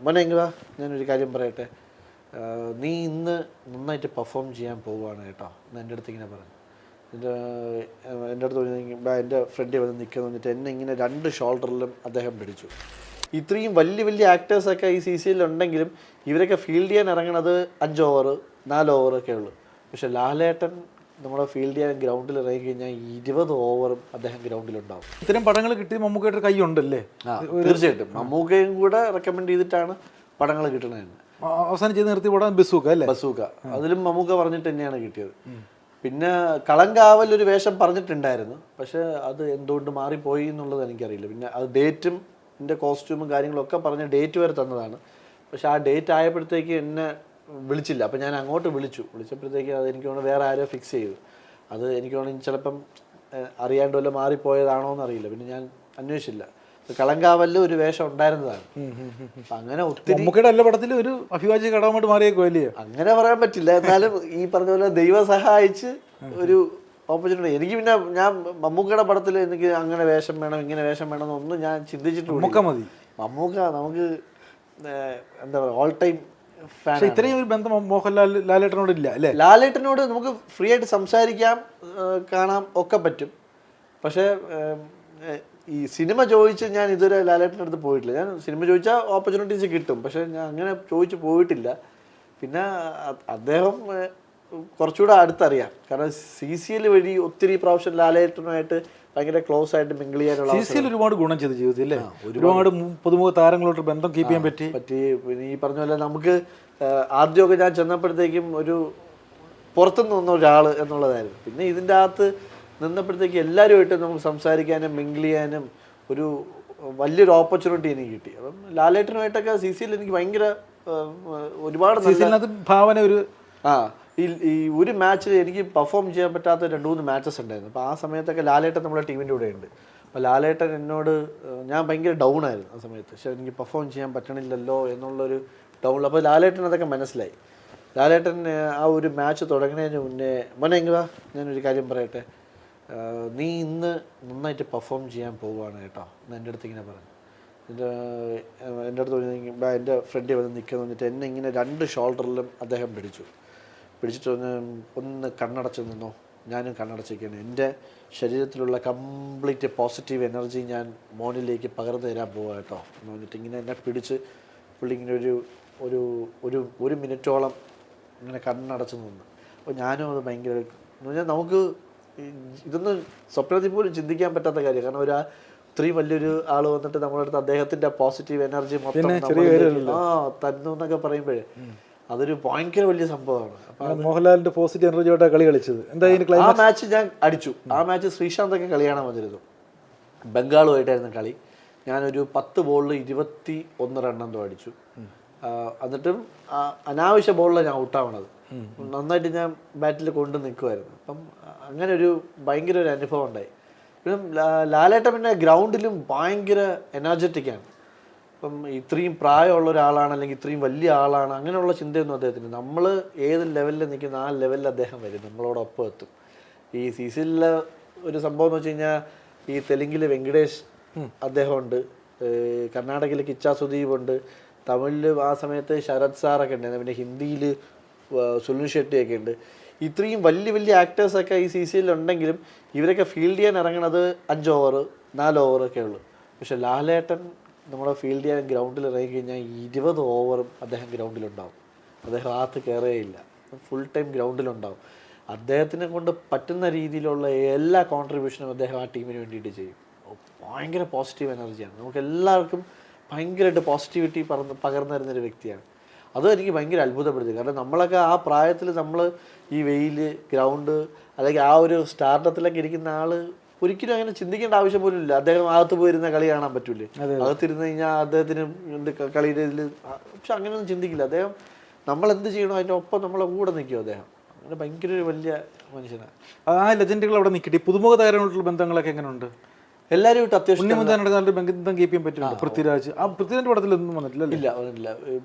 മോനെ എങ്ങുവാ ഞാനൊരു കാര്യം പറയട്ടെ, നീ ഇന്ന് നന്നായിട്ട് പെർഫോം ചെയ്യാൻ പോവുകയാണ് കേട്ടോ എന്ന് എൻ്റെ അടുത്ത് ഇങ്ങനെ പറഞ്ഞു. എൻ്റെ അടുത്ത് പറഞ്ഞാൽ എൻ്റെ ഫ്രണ്ട് വന്ന് നിൽക്കുന്ന വന്നിട്ട് എന്നെ ഇങ്ങനെ 2 ഷോൾഡറിലും അദ്ദേഹം പിടിച്ചു. ഇത്രയും വലിയ വലിയ ആക്ടേഴ്സൊക്കെ ഈ CCL ഉണ്ടെങ്കിലും ഇവരൊക്കെ ഫീൽഡ് ചെയ്യാൻ ഇറങ്ങണത് 5 ഓവർ 4 ഓവറൊക്കെ ഉള്ളൂ. പക്ഷെ ലാലേട്ടൻ നമ്മളെ ഫീൽഡ് ചെയ്യാൻ ഗ്രൗണ്ടിൽ ഇറങ്ങി കഴിഞ്ഞാൽ 20 ഓവറും അദ്ദേഹം ഗ്രൗണ്ടിലുണ്ടാവും. ഇത്തരം പടങ്ങൾ കിട്ടി മമ്മൂക്കയുടെ കൈ ഉണ്ടല്ലേ? തീർച്ചയായിട്ടും മമ്മൂക്കയും കൂടെ റെക്കമെൻഡ് ചെയ്തിട്ടാണ് പടങ്ങൾ കിട്ടണതെന്ന്. അവസാനം ചെയ്ത് നിർത്തി പടം ബസൂക്ക അല്ലേ? ബസൂക്ക, അതിലും മമ്മൂക്ക പറഞ്ഞിട്ട് തന്നെയാണ് കിട്ടിയത്. പിന്നെ കളങ്കാവൽ ഒരു വേഷം പറഞ്ഞിട്ടുണ്ടായിരുന്നു, പക്ഷെ അത് എന്തുകൊണ്ട് മാറിപ്പോയി എന്നുള്ളത് എനിക്കറിയില്ല. പിന്നെ അത് ഡേറ്റും എൻ്റെ കോസ്റ്റ്യൂമും കാര്യങ്ങളൊക്കെ പറഞ്ഞ് ഡേറ്റ് വരെ തന്നതാണ്. പക്ഷെ ആ ഡേറ്റ് ആയപ്പോഴത്തേക്ക് എന്നെ വിളിച്ചില്ല. അപ്പം ഞാൻ അങ്ങോട്ട് വിളിച്ചപ്പോഴത്തേക്ക് അത് എനിക്ക് തോന്നുന്നു വേറെ ആരോ ഫിക്സ് ചെയ്തു. അത് എനിക്ക് തോന്നുന്നു ചിലപ്പം അറിയാണ്ട് വല്ല മാറിപ്പോയതാണോ എന്നറിയില്ല. പിന്നെ ഞാൻ അന്വേഷിച്ചില്ല. കളങ്കാവലിൽ ഒരു വേഷം ഉണ്ടായിരുന്നതാണ്. അപ്പം അങ്ങനെ ഒത്തിരി മമ്മൂക്കയുടെ എല്ലാ പടത്തിലും ഒരു അഭിവാജ്യ ഘടകമായിട്ട് മാറിയേക്കുമല്ലേ? അങ്ങനെ പറയാൻ പറ്റില്ല. എന്നാലും ഈ പറഞ്ഞ പോലെ ദൈവം സഹായിച്ച് ഒരു ഓപ്പർച്യൂണിറ്റി. എനിക്ക് പിന്നെ ഞാൻ മമ്മൂക്കയുടെ പടത്തിൽ എനിക്ക് അങ്ങനെ വേഷം വേണം ഇങ്ങനെ വേഷം വേണം എന്നൊന്നും ഞാൻ ചിന്തിച്ചിട്ടില്ല. മമ്മൂക്ക നമുക്ക് എന്താ പറയുക ഓൾ ടൈം ഫാൻ. ഇത്രയും ഒരു ബന്ധം മോഹൻലാൽ ലാലേട്ടനോട് ഇല്ല അല്ലേ? ലാലേട്ടനോട് നമുക്ക് ഫ്രീ ആയിട്ട് സംസാരിക്കാം, കാണാം ഒക്കെ പറ്റും. പക്ഷേ ഈ സിനിമ ചോദിച്ച് ഞാൻ ഇതുവരെ ലാലേട്ടൻ്റെ അടുത്ത് പോയിട്ടില്ല. ഞാൻ സിനിമ ചോദിച്ചാൽ ഓപ്പർച്യൂണിറ്റീസ് കിട്ടും, പക്ഷേ ഞാൻ അങ്ങനെ ചോദിച്ച് പോയിട്ടില്ല. പിന്നെ അദ്ദേഹം കുറച്ചുകൂടെ അടുത്തറിയാം. കാരണം CCL വഴി ഒത്തിരി പ്രാവശ്യം ലാലേട്ടനുമായിട്ട് ഭയങ്കര ക്ലോസ് ആയിട്ട് മിങ്കിൾ ചെയ്യാനുള്ള CCL ഒരുപാട് ഗുണം ചെയ്തു ജീവിതത്തിൽ അല്ലേ? ഒരുപാട് പുതുമുഖ താരങ്ങളോട്ട് ബന്ധം കീപ്പ് ചെയ്യാൻ പറ്റി. പിന്നെ ഈ പറഞ്ഞ പോലെ നമുക്ക് ആദ്യമൊക്കെ ഞാൻ ചെന്നപ്പോഴത്തേക്കും ഒരു പുറത്തുനിന്ന് വന്ന ഒരാൾ എന്നുള്ളതായിരുന്നു. പിന്നെ ഇതിൻ്റെ അകത്ത് നിന്നപ്പോഴത്തേക്ക് എല്ലാവരുമായിട്ട് നമുക്ക് സംസാരിക്കാനും മിങ്കിൾ ചെയ്യാനും ഒരു വലിയൊരു ഓപ്പർച്യൂണിറ്റി എനിക്ക് കിട്ടി. അപ്പം ലാലേട്ടനുമായിട്ടൊക്കെ CCL എനിക്ക് ഭയങ്കര ഒരുപാട് ഭാവന ഒരു ഈ ഒരു മാച്ചിൽ എനിക്ക് പെർഫോം ചെയ്യാൻ പറ്റാത്ത 2-3 മാച്ചസ് ഉണ്ടായിരുന്നു. അപ്പോൾ ആ സമയത്തൊക്കെ ലാലേട്ടൻ നമ്മുടെ ടീമിൻ്റെ കൂടെ ഉണ്ട്. അപ്പോൾ ലാലേട്ടൻ എന്നോട് ഞാൻ ഭയങ്കര ഡൗൺ ആയിരുന്നു ആ സമയത്ത്. പക്ഷേ എനിക്ക് പെർഫോം ചെയ്യാൻ പറ്റണില്ലല്ലോ എന്നുള്ളൊരു ഡൗണിൽ. അപ്പോൾ ലാലേട്ടൻ അതൊക്കെ മനസ്സിലായി. ലാലേട്ടൻ ആ ഒരു മാച്ച് തുടങ്ങുന്നതിന് മുന്നേ മോനെ എങ്ങുവാ ഞാനൊരു കാര്യം പറയട്ടെ, നീ ഇന്ന് നന്നായിട്ട് പെർഫോം ചെയ്യാൻ പോവുകയാണ് കേട്ടോ എന്ന് എൻ്റെ അടുത്ത് ഇങ്ങനെ പറഞ്ഞു. എൻ്റെ അടുത്ത് പറഞ്ഞാൽ എൻ്റെ ഫ്രണ്ട് വന്ന് നിൽക്കുന്ന വന്നിട്ട് എന്നെ ഇങ്ങനെ 2 ഷോൾഡറിലും അദ്ദേഹം പിടിച്ചിട്ട് ഒന്ന് കണ്ണടച്ച് നിന്നോ. ഞാനും കണ്ണടച്ചിരിക്കുകയാണ്. എൻ്റെ ശരീരത്തിലുള്ള കംപ്ലീറ്റ് പോസിറ്റീവ് എനർജി ഞാൻ മോനിലേക്ക് പകർന്നു തരാൻ പോവുക കേട്ടോ എന്ന് പറഞ്ഞിട്ട് ഇങ്ങനെ എന്നെ പിടിച്ച് പുള്ളി ഇങ്ങനെ ഒരു മിനിറ്റോളം ഇങ്ങനെ കണ്ണടച്ച് നിന്ന്. അപ്പോൾ ഞാനും അത് ഭയങ്കര എന്ന് പറഞ്ഞാൽ നമുക്ക് ഇതൊന്നും സ്വപ്നത്തിൽ പോലും ചിന്തിക്കാൻ പറ്റാത്ത കാര്യം. കാരണം ഇത്രയും വലിയൊരു ആൾ വന്നിട്ട് നമ്മുടെ അടുത്ത് അദ്ദേഹത്തിൻ്റെ പോസിറ്റീവ് എനർജി മൊത്തം തന്നു എന്നൊക്കെ പറയുമ്പോഴേ അതൊരു ഭയങ്കര വലിയ സംഭവമാണ്. മോഹൻലാലിന്റെ പോസിറ്റീവ് എനർജിയോടെ കളി കളിച്ചത് എന്തായാലും ആ മാച്ച് ഞാൻ അടിച്ചു. ആ മാച്ച് ശ്രീശാന്തൊക്കെ കളി കാണാൻ വന്നിരുന്നു. ബംഗാളുമായിട്ടായിരുന്നു കളി. ഞാനൊരു 10 ബോളിൽ 21 റൺ എന്തോ അടിച്ചു. എന്നിട്ടും അനാവശ്യ ബോളിലാണ് ഞാൻ ഔട്ടാവണത്. നന്നായിട്ട് ഞാൻ ബാറ്റിൽ കൊണ്ട് നിൽക്കുമായിരുന്നു. അപ്പം അങ്ങനെ ഒരു ഭയങ്കര ഒരു അനുഭവം ഉണ്ടായി. പിന്നെ ലാലേട്ടൻ പിന്നെ ഗ്രൗണ്ടിലും ഭയങ്കര എനർജറ്റിക്കാണ്. അപ്പം ഇത്രയും പ്രായമുള്ള ഒരാളാണ് അല്ലെങ്കിൽ ഇത്രയും വലിയ ആളാണ് അങ്ങനെയുള്ള ചിന്തയൊന്നും അദ്ദേഹത്തിന്. നമ്മൾ ഏത് ലെവലിൽ നിൽക്കുന്ന ആ ലെവലിൽ അദ്ദേഹം വരും, നമ്മളോടൊപ്പം എത്തും. ഈ CCL ഒരു സംഭവം എന്ന് വെച്ച് കഴിഞ്ഞാൽ ഈ തെലുങ്കിൽ വെങ്കടേഷ് അദ്ദേഹമുണ്ട്, കർണാടകയിൽ കിച്ചാ സുദീപ് ഉണ്ട്, തമിഴിൽ ആ സമയത്ത് ശരത് സാറൊക്കെ ഉണ്ടായിരുന്നു, പിന്നെ ഹിന്ദിയിൽ സുനിൽ ഷെട്ടിയൊക്കെ ഉണ്ട്. ഇത്രയും വലിയ വലിയ ആക്ടേഴ്സൊക്കെ ഈ CCL ഉണ്ടെങ്കിലും ഇവരൊക്കെ ഫീൽഡ് ചെയ്യാൻ ഇറങ്ങണത് 5 ഓവർ 4 ഓവറൊക്കെ ഉള്ളൂ. പക്ഷെ ലാലേട്ടൻ നമ്മളെ ഫീൽഡ് ചെയ്യാൻ ഗ്രൗണ്ടിൽ ഇറങ്ങി കഴിഞ്ഞാൽ 20 ഓവറും അദ്ദേഹം ഗ്രൗണ്ടിലുണ്ടാവും. അദ്ദേഹം അകത്ത് കയറുകയില്ല, ഫുൾ ടൈം ഗ്രൗണ്ടിലുണ്ടാവും. അദ്ദേഹത്തിനെ കൊണ്ട് പറ്റുന്ന രീതിയിലുള്ള എല്ലാ കോൺട്രിബ്യൂഷനും അദ്ദേഹം ആ ടീമിന് വേണ്ടിയിട്ട് ചെയ്യും. ഭയങ്കര പോസിറ്റീവ് എനർജിയാണ്. നമുക്ക് എല്ലാവർക്കും ഭയങ്കരമായിട്ട് പോസിറ്റിവിറ്റി പകർന്നു തരുന്നൊരു വ്യക്തിയാണ്. അതും എനിക്ക് ഭയങ്കര അത്ഭുതപ്പെടുത്തി. കാരണം നമ്മളൊക്കെ ആ പ്രായത്തിൽ നമ്മൾ ഈ വെയിൽ ഗ്രൗണ്ട് അല്ലെങ്കിൽ ആ ഒരു സ്റ്റാർട്ടത്തിലൊക്കെ ഇരിക്കുന്ന ആൾ ഒരിക്കലും അങ്ങനെ ചിന്തിക്കേണ്ട ആവശ്യം പോലും ഇല്ല. അദ്ദേഹം അകത്ത് പോയിരുന്ന കളി കാണാൻ പറ്റൂലേ? അകത്തിരുന്ന് കഴിഞ്ഞാൽ അദ്ദേഹത്തിന് കളിയുടെ ഇതിൽ. പക്ഷെ അങ്ങനെയൊന്നും ചിന്തിക്കില്ല അദ്ദേഹം. നമ്മൾ എന്ത് ചെയ്യണോ അതിൻ്റെ ഒപ്പം നമ്മളെ കൂടെ നിൽക്കും അദ്ദേഹം. അങ്ങനെ ഭയങ്കര ഒരു വലിയ മനുഷ്യനാണ്. ആ ലെജൻഡുകൾ അവിടെ നിൽക്കട്ടെ. പുതുമുഖ താരങ്ങളോട്ടുള്ള ബന്ധങ്ങളൊക്കെ എങ്ങനെയുണ്ട്? എല്ലാവരും ഇട്ട് അത്യാവശ്യം ബന്ധം കീപ്പ് ചെയ്യാൻ പറ്റുന്നുണ്ട്. പൃഥ്വിരാജ് പൃഥ്വിരാജിന്റെ പടത്തിലൊന്നും വന്നിട്ടില്ല. ഇല്ല.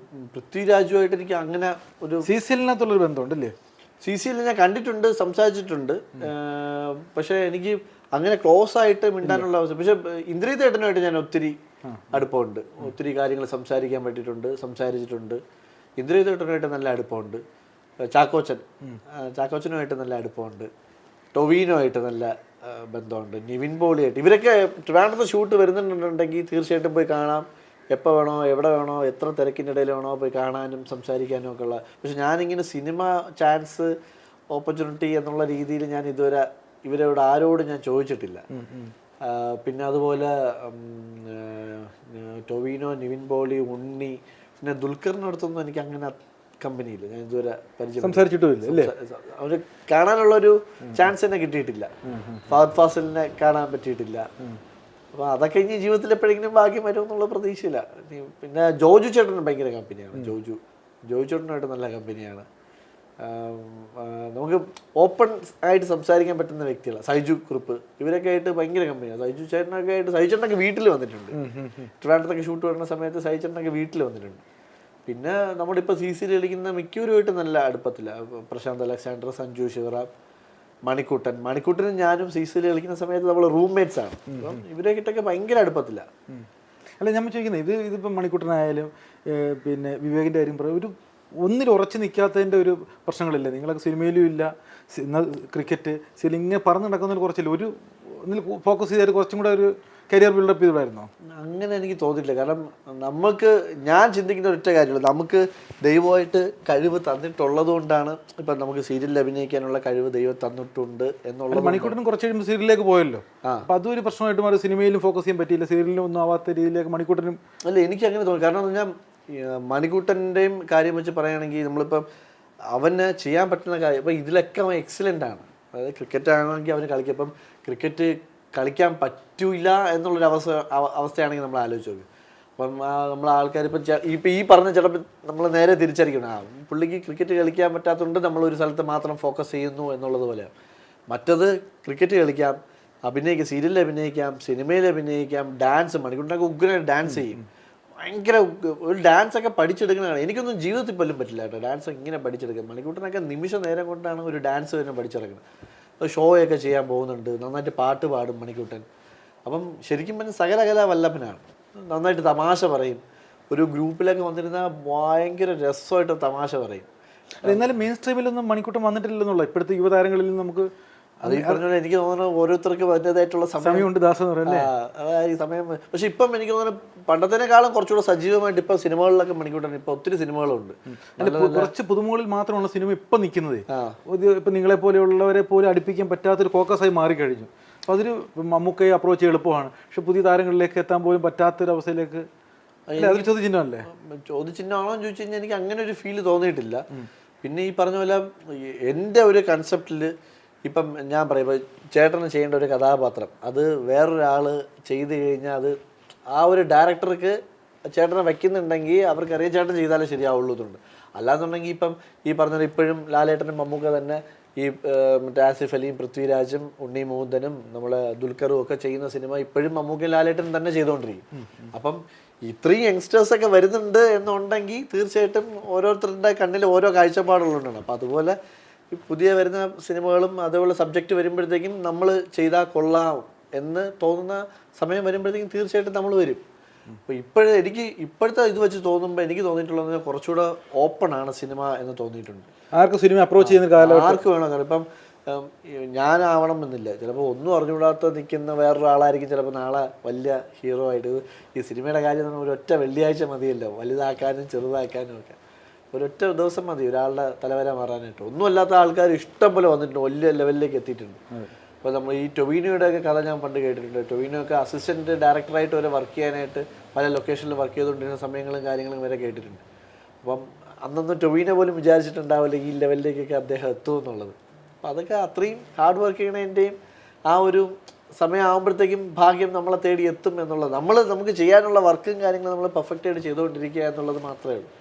പൃഥ്വിരാജുമായിട്ട് എനിക്ക് അങ്ങനെ ഒരു CCL-നകത്തുള്ളൊരു ബന്ധമുണ്ടല്ലേ? CCL ഞാൻ കണ്ടിട്ടുണ്ട്, സംസാരിച്ചിട്ടുണ്ട്. പക്ഷെ എനിക്ക് അങ്ങനെ ക്ലോസ് ആയിട്ട് മിണ്ടാനുള്ള അവസ്ഥ. പക്ഷെ ഇന്ദ്രിയത്തേട്ടനുമായിട്ട് ഞാൻ ഒത്തിരി അടുപ്പമുണ്ട്, ഒത്തിരി കാര്യങ്ങൾ സംസാരിക്കാൻ പറ്റിയിട്ടുണ്ട്, സംസാരിച്ചിട്ടുണ്ട്. ഇന്ദ്രിയതോട്ടനുമായിട്ട് നല്ല അടുപ്പമുണ്ട്. ചാക്കോച്ചനുമായിട്ട് നല്ല അടുപ്പമുണ്ട്. ടൊവീനുമായിട്ട് നല്ല ബന്ധമുണ്ട്. നിവിൻ പോളിയായിട്ട്, ഇവരൊക്കെ ട്രിവാൻഡ്രത്ത് ഷൂട്ട് വരുന്നുണ്ടെങ്കിൽ തീർച്ചയായിട്ടും പോയി കാണാം. എപ്പോൾ വേണോ, എവിടെ വേണോ, എത്ര തിരക്കിൻ്റെ ഇടയിൽ വേണോ പോയി കാണാനും സംസാരിക്കാനും ഒക്കെ ഉള്ള. പക്ഷെ ഞാനിങ്ങനെ സിനിമ ചാൻസ്, ഓപ്പർച്യൂണിറ്റി എന്നുള്ള രീതിയിൽ ഞാൻ ഇതുവരെ ഇവരോട് ആരോടും ഞാൻ ചോദിച്ചിട്ടില്ല. പിന്നെ അതുപോലെ ടൊവീനോ, നിവിൻ പോളി, ഉണ്ണി, പിന്നെ ദുൽഖറിനടുത്തൊന്നും എനിക്ക് അങ്ങനെ കമ്പനിയില്ല. ഞാൻ ഇതുവരെ സംസാരിച്ചിട്ടില്ല. അവര് കാണാനുള്ളൊരു ചാൻസ് തന്നെ കിട്ടിയിട്ടില്ല. ഫഹദ് ഫാസിലിനെ കാണാൻ പറ്റിയിട്ടില്ല. അപ്പോൾ അതൊക്കെ ഇനി ജീവിതത്തിൽ എപ്പോഴെങ്കിലും ഭാഗ്യം വരും എന്നുള്ള പ്രതീക്ഷയില്ല. പിന്നെ ജോജു ചേട്ടൻ ഭയങ്കര കമ്പനിയാണ്. ജോജു ചേട്ടനുമായിട്ട് നല്ല കമ്പനിയാണ്. നമുക്ക് ഓപ്പൺ ആയിട്ട് സംസാരിക്കാൻ പറ്റുന്ന വ്യക്തികളാണ്. സൈജു കുറുപ്പ്, ഇവരൊക്കെ ആയിട്ട് ഭയങ്കര കമ്പനിയാണ്. സൈജു ചേട്ടനൊക്കെ വീട്ടിൽ വന്നിട്ടുണ്ട്. ട്രിവാൻഡ്രത്തൊക്കെ ഷൂട്ട് വരുന്ന സമയത്ത് സൈജു ചേട്ടനൊക്കെ വീട്ടിൽ വന്നിട്ടുണ്ട്. പിന്നെ നമ്മുടെ ഇപ്പോൾ CCയിൽ കളിക്കുന്ന മിക്കവരുമായിട്ട് നല്ല അടുപ്പത്തില്ല. പ്രശാന്ത് അലക്സാണ്ടർ, സഞ്ജു ശിവറാം, മണിക്കൂട്ടനും ഞാനും CCയിൽ കളിക്കുന്ന സമയത്ത് നമ്മൾ റൂംമേറ്റ്സ് ആണ്. അപ്പം ഇവരെക്കിട്ടൊക്കെ ഭയങ്കര അടുപ്പത്തില്ല. അല്ല, ഞാൻ ചോദിക്കുന്നത് ഇതിപ്പം മണിക്കൂട്ടനായാലും പിന്നെ വിവേകിൻ്റെ കാര്യം പറയും, ഒരു ഒന്നിൽ ഉറച്ചു നിൽക്കാത്തതിൻ്റെ ഒരു പ്രശ്നങ്ങളില്ല. നിങ്ങളൊക്കെ സിനിമയിലും ഇല്ല, ക്രിക്കറ്റ് ഇങ്ങനെ പറന്ന് നടക്കുന്നതിൽ കുറച്ചില്ല, ഒരു ഒന്നിൽ ഫോക്കസ് ചെയ്താൽ കുറച്ചും കൂടെ ഒരു കരിയർ ബിൽഡപ്പ് ചെയ്തിടായിരുന്നോ? അങ്ങനെ എനിക്ക് തോന്നിയില്ല. കാരണം ഞാൻ ചിന്തിക്കുന്ന ഒറ്റ കാര്യമുള്ളൂ, നമുക്ക് ദൈവമായിട്ട് കഴിവ് തന്നിട്ടുള്ളത് കൊണ്ടാണ് ഇപ്പം നമുക്ക് സീരിയലിൽ അഭിനയിക്കാനുള്ള കഴിവ് ദൈവം തന്നിട്ടുണ്ട് എന്നുള്ളത്. മണിക്കൂട്ടനും കുറച്ച് കഴിയുമ്പോൾ സീരിയലിലേക്ക് പോയല്ലോ, അപ്പം അതൊരു പ്രശ്നമായിട്ട് മാറി. സിനിമയിലും ഫോക്കസ് ചെയ്യാൻ പറ്റിയില്ല, സീരിയലിലും ഒന്നും ആവാത്ത രീതിയിലേക്ക് മണിക്കൂട്ടനും. അല്ല, എനിക്ക് അങ്ങനെ തോന്നി. കാരണം ഞാൻ മണിക്കൂട്ടൻ്റെയും കാര്യം വെച്ച് പറയുകയാണെങ്കിൽ നമ്മളിപ്പം അവന് ചെയ്യാൻ പറ്റുന്ന കാര്യം ഇപ്പം ഇതിലൊക്കെ അവൻ എക്സലൻ്റ് ആണ്. അതായത് ക്രിക്കറ്റ് ആണെങ്കിൽ അവന് കളിക്കും. ഇപ്പം ക്രിക്കറ്റ് കളിക്കാൻ പറ്റൂല എന്നുള്ളൊരു അവസ്ഥയാണെങ്കിൽ നമ്മൾ ആലോചിച്ച് നോക്കും. അപ്പം നമ്മളെ ആൾക്കാർ ഇപ്പം ഈ പറഞ്ഞ ചിലപ്പോൾ നമ്മൾ നേരെ തിരിച്ചറിയണം, പുള്ളിക്ക് ക്രിക്കറ്റ് കളിക്കാൻ പറ്റാത്തതുകൊണ്ട് നമ്മളൊരു സ്ഥലത്ത് മാത്രം ഫോക്കസ് ചെയ്യുന്നു എന്നുള്ളത് പോലെ. മറ്റത് ക്രിക്കറ്റ് കളിക്കാം, അഭിനയിക്കാം, സീരിയലിൽ അഭിനയിക്കാം, സിനിമയിൽ അഭിനയിക്കാം, ഡാൻസ്, മണിക്കൂറിനൊക്കെ ഉഗ്രനായിട്ട് ഡാൻസ് ചെയ്യും. ഭയങ്കര ഒരു ഡാൻസൊക്കെ പഠിച്ചെടുക്കുന്നതാണ്. എനിക്കൊന്നും ജീവിതത്തിൽ പോലും പറ്റില്ല കേട്ടോ ഡാൻസ് ഇങ്ങനെ പഠിച്ചെടുക്കുക. മണിക്കൂറിനൊക്കെ നിമിഷ നേരം കൊണ്ടാണ് ഒരു ഡാൻസ് തന്നെ പഠിച്ചെടുക്കുന്നത്. ഷോയൊക്കെ ചെയ്യാൻ പോകുന്നുണ്ട്, നന്നായിട്ട് പാട്ട് പാടും മണിക്കൂട്ടൻ. അപ്പം ശരിക്കും പറഞ്ഞാൽ സകലകല വല്ലഭനാണ്. നന്നായിട്ട് തമാശ പറയും. ഒരു ഗ്രൂപ്പിലൊക്കെ വന്നിരുന്നാൽ ഭയങ്കര രസമായിട്ട് തമാശ പറയും. എന്നാലും മെയിൻ സ്ട്രീമിലൊന്നും മണിക്കൂട്ടം വന്നിട്ടില്ലെന്നുള്ള ഇപ്പോഴത്തെ യുവതാരങ്ങളിൽ നമുക്ക് അത് ഈ പറഞ്ഞ പോലെ എനിക്ക് തോന്നുന്നു ഓരോരുത്തർക്ക് അതിൻ്റെതായിട്ടുള്ള സമയമുണ്ട് അതായത് സമയം. പക്ഷെ ഇപ്പം എനിക്ക് തോന്നുന്നു പണ്ടത്തേക്കാളും കുറച്ചുകൂടെ സജീവമായിട്ട് ഇപ്പം സിനിമകളിലൊക്കെ മണിക്കൂട്ടാണ്. ഇപ്പം ഒത്തിരി സിനിമകളുണ്ട്. കുറച്ച് പുതുമുകളിൽ മാത്രമുള്ള സിനിമ ഇപ്പം നിൽക്കുന്നത്. ഇപ്പം നിങ്ങളെ പോലെയുള്ളവരെ പോലും അടുപ്പിക്കാൻ പറ്റാത്തൊരു ഫോക്കസായി മാറിക്കഴിഞ്ഞു. അപ്പം അതൊരു മമ്മൂക്കയെ അപ്രോച്ച് എളുപ്പമാണ്, പക്ഷെ പുതിയ താരങ്ങളിലേക്ക് എത്താൻ പോലും പറ്റാത്തൊരവസ്ഥയിലേക്ക്. അതൊരു ചോദ്യചിഹ്നമല്ലേ? ചോദ്യചിഹ്നമാണോ എന്ന് ചോദിച്ചു കഴിഞ്ഞാൽ എനിക്ക് അങ്ങനെ ഒരു ഫീല് തോന്നിയിട്ടില്ല. പിന്നെ ഈ പറഞ്ഞ പോലെ എൻ്റെ ഒരു കൺസെപ്റ്റിൽ ഇപ്പം ഞാൻ പറയുമ്പോൾ ചേട്ടന് ചെയ്യേണ്ട ഒരു കഥാപാത്രം അത് വേറൊരാൾ ചെയ്ത് കഴിഞ്ഞാൽ അത് ആ ഒരു ഡയറക്ടർക്ക് ചേട്ടനെ വയ്ക്കുന്നുണ്ടെങ്കിൽ അവർക്കറിയാം ചേട്ടൻ ചെയ്താലേ ശരിയാവുള്ളൂ എന്നുണ്ട്. അല്ലാന്നുണ്ടെങ്കിൽ ഇപ്പം ഈ പറഞ്ഞത് ഇപ്പോഴും ലാലേട്ടനും മമ്മൂക്ക തന്നെ ഈ മറ്റേ ആസിഫ് അലിയും പൃഥ്വിരാജും ഉണ്ണി മുകുന്ദനും നമ്മളെ ദുൽഖറും ഒക്കെ ചെയ്യുന്ന സിനിമ ഇപ്പോഴും മമ്മൂക്കയും ലാലേട്ടനും തന്നെ ചെയ്തുകൊണ്ടിരിക്കും. അപ്പം ഇത്രയും യങ്സ്റ്റേഴ്സൊക്കെ വരുന്നുണ്ട് എന്നുണ്ടെങ്കിൽ തീർച്ചയായിട്ടും ഓരോരുത്തരുടെ കണ്ണിൽ ഓരോ കാഴ്ചപ്പാടുള്ളതുകൊണ്ടാണ്. അപ്പം അതുപോലെ ഈ പുതിയ വരുന്ന സിനിമകളും അതേപോലെ സബ്ജക്റ്റ് വരുമ്പോഴത്തേക്കും നമ്മൾ ചെയ്താൽ കൊള്ളാം എന്ന് തോന്നുന്ന സമയം വരുമ്പോഴത്തേക്കും തീർച്ചയായിട്ടും നമ്മൾ വരും. അപ്പോൾ എനിക്ക് ഇപ്പോഴത്തെ ഇത് വെച്ച് തോന്നുമ്പോൾ എനിക്ക് തോന്നിയിട്ടുള്ളത് കുറച്ചുകൂടെ ഓപ്പൺ ആണ് സിനിമ എന്ന് തോന്നിയിട്ടുണ്ട്. ആർക്ക് സിനിമ അപ്രോച്ച് ചെയ്യുന്ന കാലം ആർക്ക് വേണം. കാരണം ഇപ്പം ഞാനാവണം എന്നില്ല, ചിലപ്പോൾ ഒന്നും അറിഞ്ഞുകൂടാത്ത നിൽക്കുന്ന വേറൊരാളായിരിക്കും ചിലപ്പോൾ നാളെ വലിയ ഹീറോ ആയിട്ട്. ഈ സിനിമയുടെ കാര്യം നമ്മൾ ഒരൊറ്റ വെള്ളിയാഴ്ച മതിയല്ലോ വലുതാക്കാനും ചെറുതാക്കാനും ഒക്കെ. ഒരൊറ്റ ദിവസം മതി ഒരാളുടെ തലവര മാറാനായിട്ട്. ഒന്നും അല്ലാത്ത ആൾക്കാർ ഇഷ്ടം പോലെ വന്നിട്ടുണ്ട്, വലിയ ലെവലിലേക്ക് എത്തിയിട്ടുണ്ട്. അപ്പോൾ നമ്മൾ ഈ ടൊവീനോയുടെ ഒക്കെ കഥ ഞാൻ പണ്ട് കേട്ടിട്ടുണ്ട്. ടൊവീനോ ഒക്കെ അസിസ്റ്റൻറ്റ് ഡയറക്ടറായിട്ട് വരെ വർക്ക് ചെയ്യാനായിട്ട് പല ലൊക്കേഷനിൽ വർക്ക് ചെയ്തുകൊണ്ടിരുന്ന സമയങ്ങളും കാര്യങ്ങളും വരെ കേട്ടിട്ടുണ്ട്. അപ്പം അന്നൊന്നും ടൊവീനോ പോലും വിചാരിച്ചിട്ടുണ്ടാവില്ല ഈ ലെവലിലേക്കൊക്കെ അദ്ദേഹം എത്തുമെന്നുള്ളത്. അപ്പോൾ അതൊക്കെ അത്രയും ഹാർഡ് വർക്ക് ചെയ്യണതിൻ്റെയും ആ ഒരു സമയമാകുമ്പോഴത്തേക്കും ഭാഗ്യം നമ്മളെ തേടി എത്തും എന്നുള്ളത്. നമുക്ക് ചെയ്യാനുള്ള വർക്കും കാര്യങ്ങളും നമ്മൾ പെർഫെക്റ്റ് ആയിട്ട് ചെയ്തുകൊണ്ടിരിക്കുക എന്നുള്ളത് മാത്രമേ ഉള്ളൂ.